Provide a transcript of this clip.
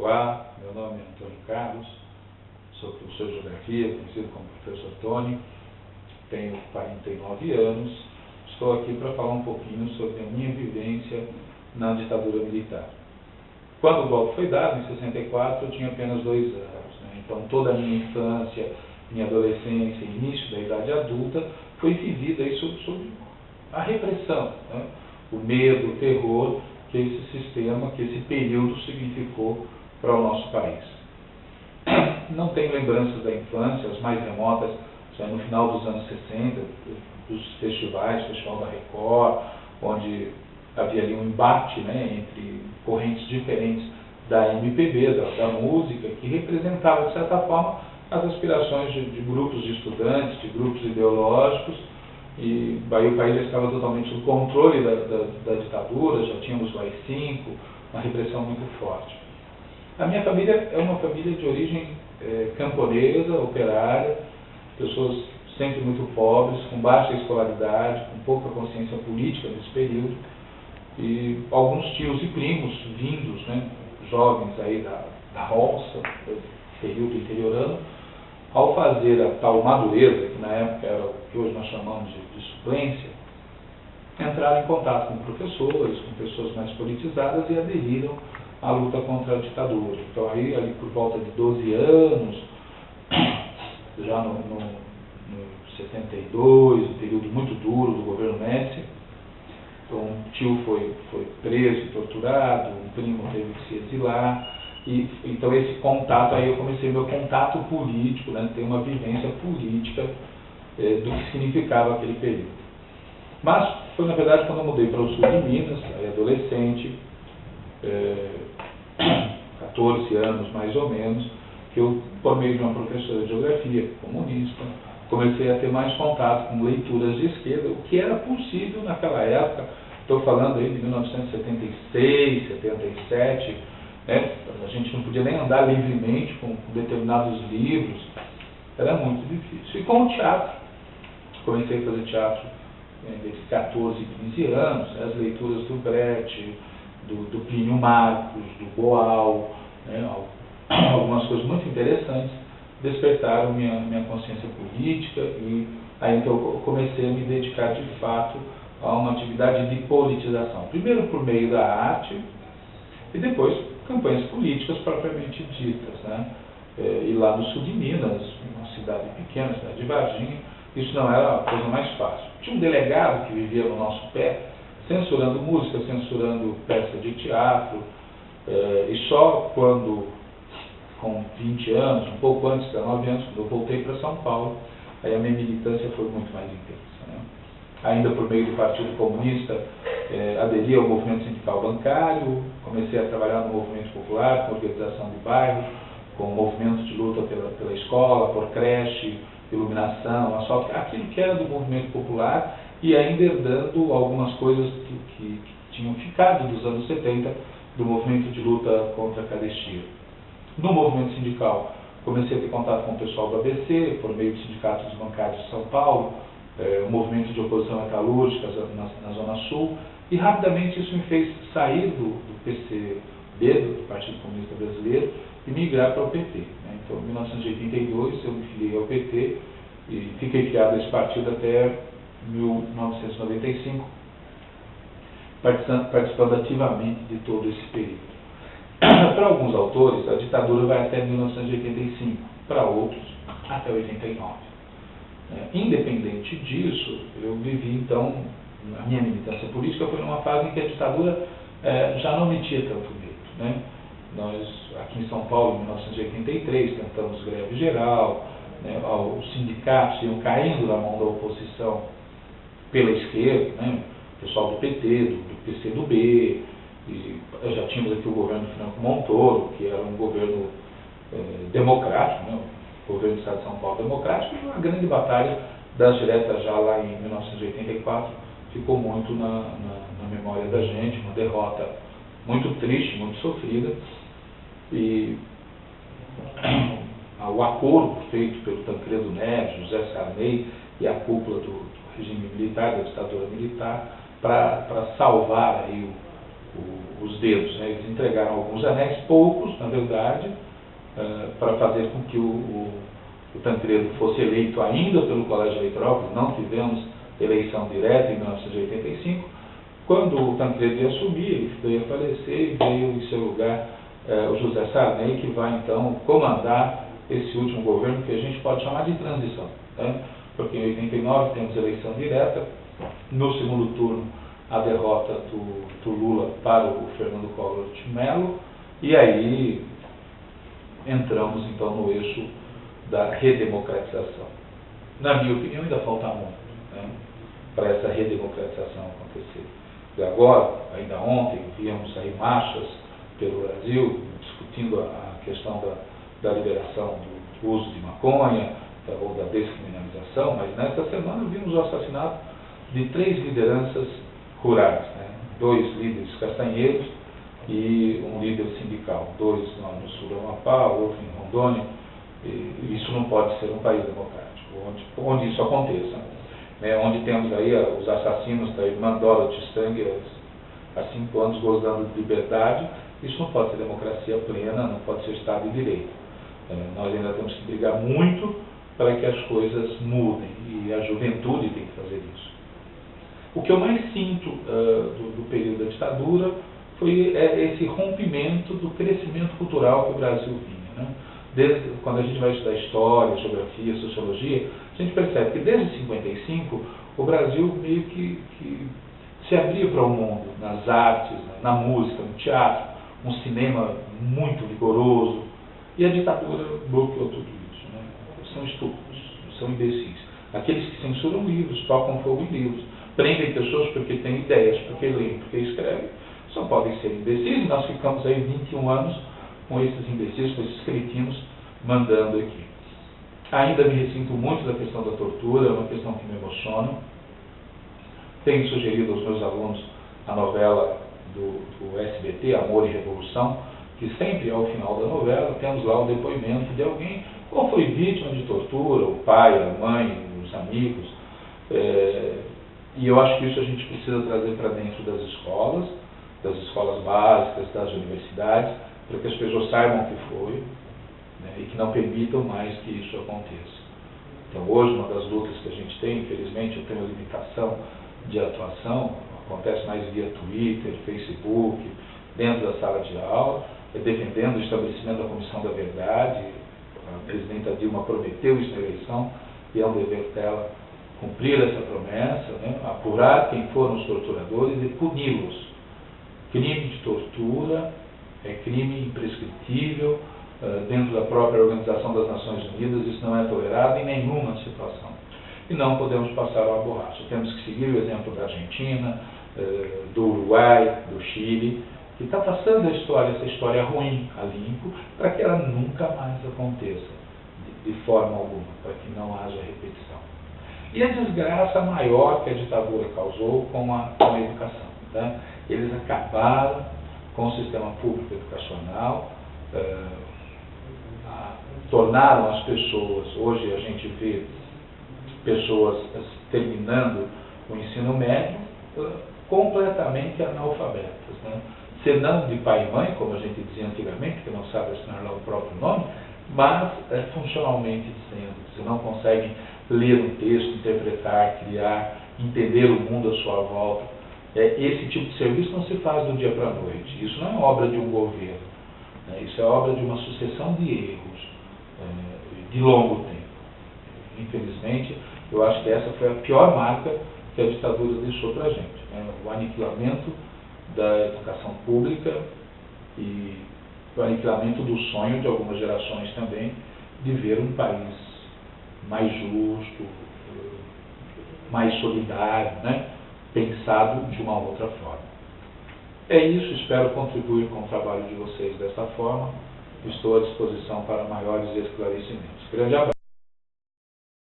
Olá, meu nome é Antônio Carlos, sou professor de Geografia, conhecido como professor Tony, tenho 49 anos, estou aqui para falar um pouquinho sobre a minha vivência na ditadura militar. Quando o golpe foi dado, em 64, eu tinha apenas 2 anos, né? Então toda a minha infância, minha adolescência, início da idade adulta, foi vivida aí sob a repressão, né? O medo, o terror que esse sistema, que esse período significou para o nosso país. Não tenho lembranças da infância, as mais remotas, no final dos anos 60, dos festivais, Festival da Record, onde havia ali um embate, né, entre correntes diferentes da MPB, da música, que representava, de certa forma, as aspirações de grupos de estudantes, de grupos ideológicos, e aí o país já estava totalmente sob controle da ditadura, já tínhamos o AI-5, uma repressão muito forte. A minha família é uma família de origem camponesa, operária, pessoas sempre muito pobres, com baixa escolaridade, com pouca consciência política nesse período, e alguns tios e primos vindos, né, jovens aí da roça, do período interiorano, ao fazer a tal madureza, que na época era o que hoje nós chamamos de suplência, entraram em contato com professores, com pessoas mais politizadas e aderiram à luta contra a ditadura. Então aí ali por volta de 12 anos, já no 72, um período muito duro do governo Médici, um tio foi preso e torturado, um primo teve que se exilar, e então esse contato, aí eu comecei meu contato político, né, ter uma vivência política do que significava aquele período. Mas foi na verdade quando eu mudei para o sul de Minas, aí adolescente, 14 anos mais ou menos, que eu, por meio de uma professora de geografia comunista, comecei a ter mais contato com leituras de esquerda, o que era possível naquela época. Estou falando aí de 1976, 77, né? A gente não podia nem andar livremente com determinados livros, era muito difícil. E com o teatro, comecei a fazer teatro entre 14 e 15 anos, as leituras do Brecht, do Plínio Marcos, do Boal, né? Algumas coisas muito interessantes despertaram minha consciência política, e aí então eu comecei a me dedicar de fato a uma atividade de politização. Primeiro por meio da arte e depois campanhas políticas propriamente ditas, né? E lá no sul de Minas, uma cidade pequena, cidade de Varginha, isso não era a coisa mais fácil. Tinha um delegado que vivia no nosso pé, censurando música, censurando peça de teatro, e só quando, com 20 anos, um pouco antes, 19 anos, quando eu voltei para São Paulo, aí a minha militância foi muito mais intensa, né? Ainda por meio do Partido Comunista, aderi ao movimento sindical bancário, comecei a trabalhar no movimento popular, com organização de bairro, com movimentos de luta pela escola, por creche, iluminação, asfalto, aquilo que era do movimento popular, e ainda herdando algumas coisas que tinham ficado dos anos 70 do movimento de luta contra a carestia. No movimento sindical, comecei a ter contato com o pessoal do ABC, por meio dos sindicatos bancários de São Paulo, o movimento de oposição metalúrgica na Zona Sul, e rapidamente isso me fez sair do PCB, do Partido Comunista Brasileiro, e migrar para o PT. Né? Então, em 1982, eu me filiei ao PT e fiquei filiado a esse partido até 1995, participando ativamente de todo esse período. Para alguns autores, a ditadura vai até 1985, para outros, até 89. Independente disso, eu vivi, então, a minha militância política foi numa fase em que a ditadura já não metia tanto medo, né? Nós, aqui em São Paulo, em 1983, tentamos greve geral, né? Os sindicatos iam caindo na mão da oposição pela esquerda, né? O pessoal do PT, do PCdoB, e já tínhamos aqui o governo Franco Montoro, que era um governo democrático, né? O governo do Estado de São Paulo democrático, e uma grande batalha das diretas já lá em 1984 ficou muito na memória da gente, uma derrota muito triste, muito sofrida, e o acordo feito pelo Tancredo Neves, José Sarney e a cúpula do regime militar, da ditadura militar, para salvar aí os dedos, né? Eles entregaram alguns anéis, poucos, na verdade, para fazer com que o Tancredo fosse eleito ainda pelo Colégio Eleitoral, porque não tivemos eleição direta em 1985. Quando o Tancredo ia assumir, ele veio a falecer e veio em seu lugar o José Sarney, que vai então comandar esse último governo que a gente pode chamar de transição, né? Porque em 89 temos eleição direta, no segundo turno a derrota do Lula para o Fernando Collor de Mello, e aí entramos então no eixo da redemocratização. Na minha opinião, ainda falta muito, né, para essa redemocratização acontecer. E agora, ainda ontem, víamos aí marchas pelo Brasil discutindo a questão da liberação do uso de maconha ou da descriminalização, mas nesta semana vimos o assassinato de 3 lideranças rurais, né? 2 líderes castanheiros e um líder sindical, 2 no sul do Amapá, outro em Rondônia. E isso não pode ser um país democrático, onde isso aconteça, né? Onde temos aí os assassinos da irmã Dorothy Stang há 5 anos gozando de liberdade. Isso não pode ser democracia plena, não pode ser Estado de Direito. Nós ainda temos que brigar muito para que as coisas mudem, e a juventude tem que fazer isso. O que eu mais sinto do período da ditadura foi esse rompimento do crescimento cultural que o Brasil vinha, né? Desde, quando a gente vai estudar história, geografia, sociologia, a gente percebe que desde 55 o Brasil meio que se abria para o mundo, nas artes, na música, no teatro, um cinema muito vigoroso, e a ditadura bloqueou tudo isso, né? São estúpidos, são imbecis. Aqueles que censuram livros, tocam fogo em livros, prendem pessoas porque têm ideias, porque leem, porque escrevem, só podem ser imbecis, e nós ficamos aí 21 anos com esses imbecis, com esses cretinos mandando aqui. Ainda me ressinto muito da questão da tortura, é uma questão que me emociona. Tenho sugerido aos meus alunos a novela do SBT, Amor e Revolução, que sempre ao final da novela temos lá o depoimento de alguém ou foi vítima de tortura, o pai, a mãe, os amigos. E eu acho que isso a gente precisa trazer para dentro das escolas básicas, das universidades, para que as pessoas saibam o que foi, né, e que não permitam mais que isso aconteça. Então hoje uma das lutas que a gente tem, infelizmente eu tenho limitação de atuação, acontece mais via Twitter, Facebook, dentro da sala de aula, defendendo o estabelecimento da Comissão da Verdade. A presidenta Dilma prometeu isso na eleição, e é um dever dela cumprir essa promessa, né, apurar quem foram os torturadores e puni-los. Crime de tortura é crime imprescritível dentro da própria Organização das Nações Unidas, isso não é tolerado em nenhuma situação. E não podemos passar uma borracha. Temos que seguir o exemplo da Argentina, do Uruguai, do Chile, que está passando essa história ruim a limpo, para que ela nunca mais aconteça, de forma alguma, para que não haja repetição. E a desgraça maior que a ditadura causou com a educação, né? Eles acabaram com o sistema público educacional, tornaram as pessoas, hoje a gente vê pessoas terminando o ensino médio completamente analfabetas, né? Se não de pai e mãe, como a gente dizia antigamente, que não sabe assinar lá o próprio nome, mas funcionalmente dizendo, que não conseguem ler um texto, interpretar, criar, entender o mundo à sua volta. Esse tipo de serviço não se faz do dia para a noite. Isso não é obra de um governo, né? Isso é obra de uma sucessão de erros de longo tempo. Infelizmente, eu acho que essa foi a pior marca que a ditadura deixou para a gente, né? O aniquilamento da educação pública e o aniquilamento do sonho de algumas gerações também de ver um país mais justo, mais solidário, né? Pensado de uma outra forma. É isso, espero contribuir com o trabalho de vocês dessa forma. Estou à disposição para maiores esclarecimentos. Grande abraço.